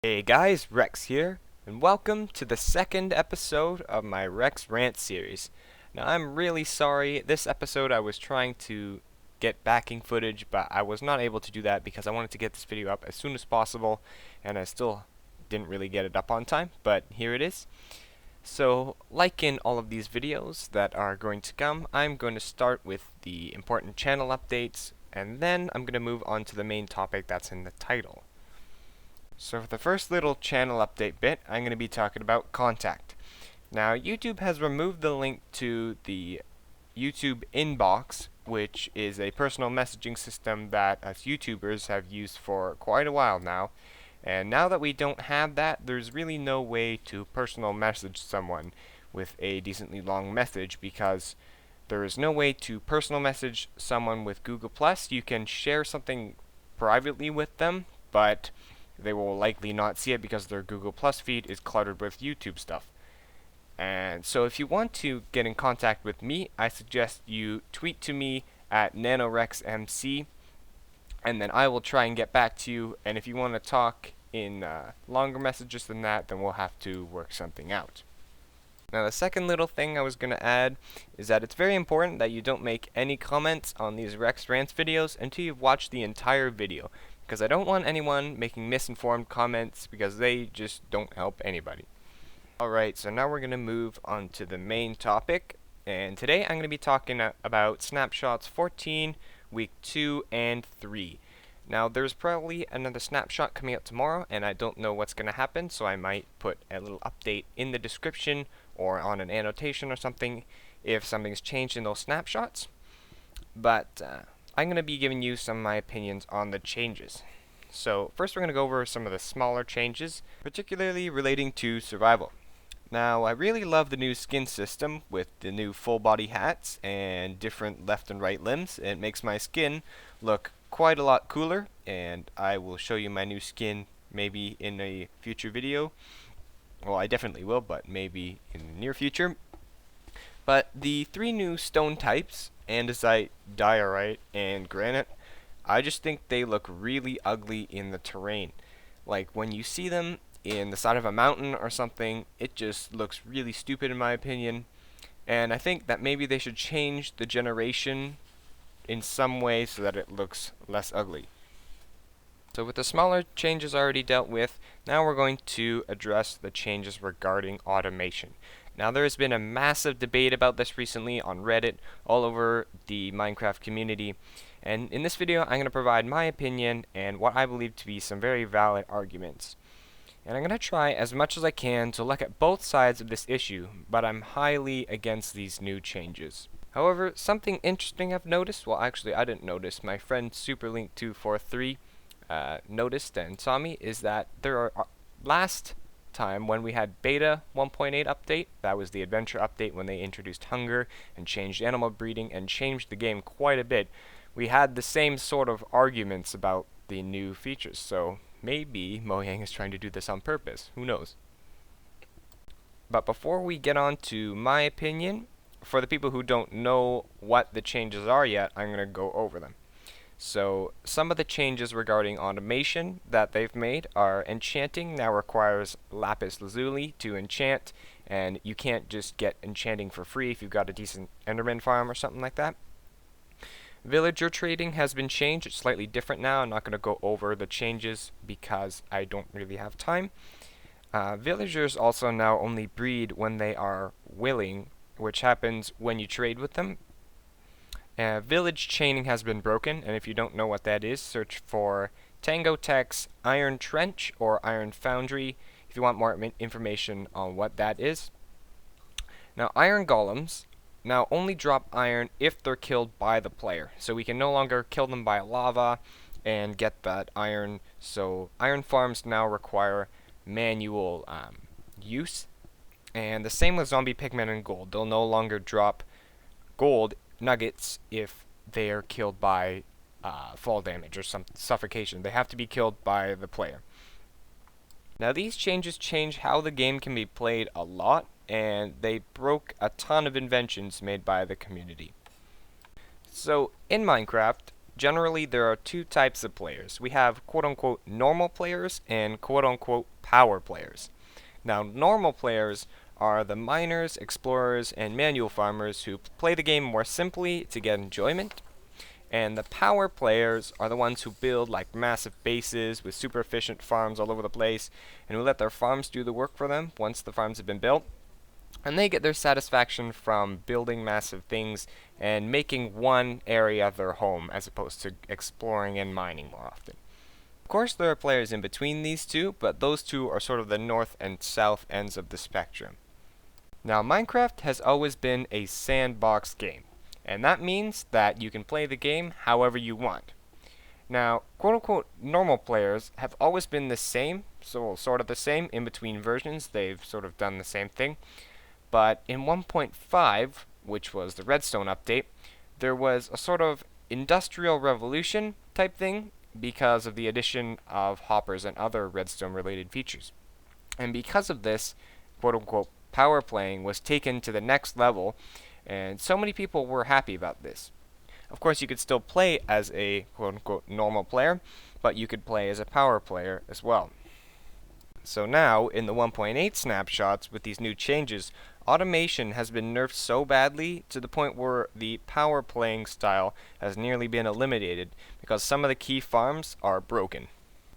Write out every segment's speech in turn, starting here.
Hey guys, Rex here, and welcome to the second episode of my Rex Rant series. Now I'm really sorry, this episode I was trying to get backing footage, but I was not able to do that because I wanted to get this video up as soon as possible, and I still didn't really get it up on time, but here it is. So, like in all of these videos that are going to come, I'm going to start with the important channel updates, and then I'm going to move on to the main topic that's in the title. So for the first little channel update bit, I'm going to be talking about contact. Now, YouTube has removed the link to the YouTube inbox, which is a personal messaging system that us YouTubers have used for quite a while now. And now that we don't have that, there's really no way to personal message someone with a decently long message because there is no way to personal message someone with Google+. You can share something privately with them, but they will likely not see it because their Google Plus feed is cluttered with YouTube stuff. And so if you want to get in contact with me, I suggest you tweet to me at nanorexmc, and then I will try and get back to you. And if you want to talk in longer messages than that, then we'll have to work something out. Now the second little thing I was going to add is that it's very important that you don't make any comments on these Rex Rants videos until you've watched the entire video, because I don't want anyone making misinformed comments because they just don't help anybody. Alright, so now we're going to move on to the main topic, and today I'm going to be talking about Snapshots 14, Week 2 and 3. Now there's probably another snapshot coming out tomorrow, and I don't know what's going to happen, so I might put a little update in the description or on an annotation or something if something's changed in those snapshots. But I'm going to be giving you some of my opinions on the changes. So first we're going to go over some of the smaller changes, particularly relating to survival. Now I really love the new skin system with the new full body hats and different left and right limbs. It makes my skin look quite a lot cooler, and I will show you my new skin maybe in a future video. Well, I definitely will, but maybe in the near future. But the three new stone types, andesite, diorite, and granite, I just think they look really ugly in the terrain. Like when you see them in the side of a mountain or something, it just looks really stupid in my opinion. And I think that maybe they should change the generation in some way so that it looks less ugly. So with the smaller changes already dealt with, now we're going to address the changes regarding automation. Now there has been a massive debate about this recently on Reddit, all over the Minecraft community, and in this video I'm going to provide my opinion and what I believe to be some very valid arguments. And I'm going to try as much as I can to look at both sides of this issue, but I'm highly against these new changes. However, something interesting I've noticed, well actually I didn't notice, my friend Superlink243 noticed and saw me, is that there are last time when we had beta 1.8 update, that was the adventure update when they introduced hunger and changed animal breeding and changed the game quite a bit, we had the same sort of arguments about the new features. So maybe Mojang is trying to do this on purpose, who knows. But before we get on to my opinion, for the people who don't know what the changes are yet, I'm going to go over them. So some of the changes regarding automation that they've made are enchanting now requires lapis lazuli to enchant, and you can't just get enchanting for free if you've got a decent enderman farm or something like that. Villager trading has been changed. It's slightly different now. I'm not going to go over the changes because I don't really have time. Villagers also now only breed when they are willing, which happens when you trade with them. Village chaining has been broken, and if you don't know what that is, search for Tango Tech's Iron Trench or Iron Foundry if you want more information on what that is. Now, iron golems now only drop iron if they're killed by the player, so we can no longer kill them by lava and get that iron. So iron farms now require manual use, and the same with zombie pigmen and gold. They'll no longer drop gold nuggets if they are killed by fall damage or some suffocation. They have to be killed by the player. Now these changes change how the game can be played a lot, and they broke a ton of inventions made by the community. So in Minecraft, generally there are two types of players. We have quote-unquote normal players and quote-unquote power players. Now, normal players are the miners, explorers, and manual farmers who play the game more simply to get enjoyment. And the power players are the ones who build like massive bases with super efficient farms all over the place, and who let their farms do the work for them once the farms have been built. And they get their satisfaction from building massive things and making one area their home as opposed to exploring and mining more often. Of course, there are players in between these two, but those two are sort of the north and south ends of the spectrum. Now, Minecraft has always been a sandbox game, and that means that you can play the game however you want. Now, quote-unquote normal players have always been the same, so sort of the same in between versions. They've sort of done the same thing. But in 1.5, which was the Redstone update, there was a sort of industrial revolution type thing because of the addition of hoppers and other Redstone related features. And because of this, quote-unquote power playing was taken to the next level, and so many people were happy about this. Of course, you could still play as a quote-unquote normal player, but you could play as a power player as well. So now, in the 1.8 snapshots with these new changes, automation has been nerfed so badly to the point where the power playing style has nearly been eliminated because some of the key farms are broken.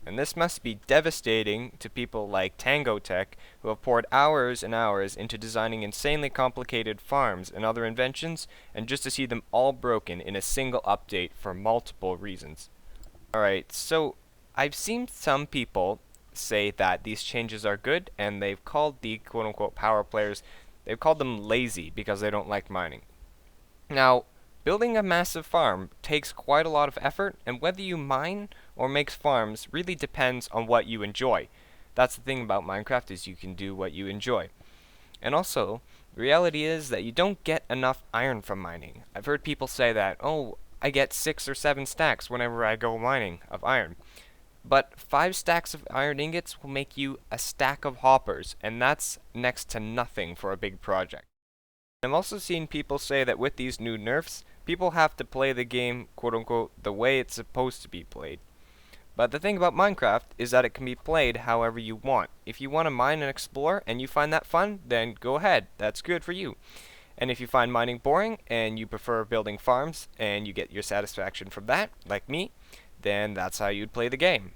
And this must be devastating to people like Tango Tech, who have poured hours and hours into designing insanely complicated farms and other inventions, and just to see them all broken in a single update for multiple reasons. Alright, so I've seen some people say that these changes are good, and they've called the quote-unquote power players, they've called them lazy because they don't like mining. Now, building a massive farm takes quite a lot of effort, and whether you mine or make farms really depends on what you enjoy. That's the thing about Minecraft, is you can do what you enjoy. And also, the reality is that you don't get enough iron from mining. I've heard people say that, oh, I get 6 or 7 stacks whenever I go mining of iron. But 5 stacks of iron ingots will make you a stack of hoppers, and that's next to nothing for a big project. I've also seen people say that with these new nerfs, people have to play the game, quote-unquote, the way it's supposed to be played. But the thing about Minecraft is that it can be played however you want. If you want to mine and explore and you find that fun, then go ahead, that's good for you. And if you find mining boring and you prefer building farms and you get your satisfaction from that, like me, then that's how you'd play the game.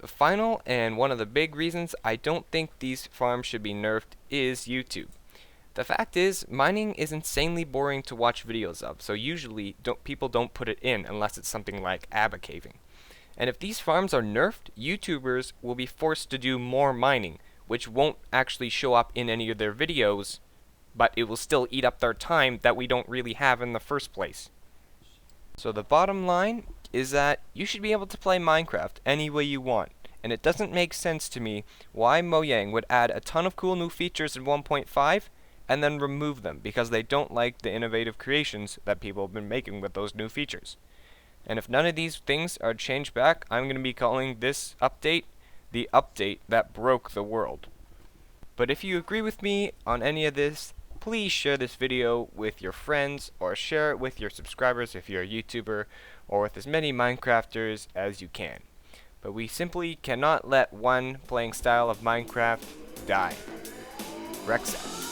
The final and one of the big reasons I don't think these farms should be nerfed is YouTube. The fact is, mining is insanely boring to watch videos of, so usually people don't put it in unless it's something like ABBA caving. And if these farms are nerfed, YouTubers will be forced to do more mining, which won't actually show up in any of their videos, but it will still eat up their time that we don't really have in the first place. So the bottom line is that you should be able to play Minecraft any way you want, and it doesn't make sense to me why Mojang would add a ton of cool new features in 1.5 and then remove them because they don't like the innovative creations that people have been making with those new features. And if none of these things are changed back, I'm going to be calling this update the update that broke the world. But if you agree with me on any of this, please share this video with your friends or share it with your subscribers if you're a YouTuber, or with as many Minecrafters as you can. But we simply cannot let one playing style of Minecraft die. Rex out.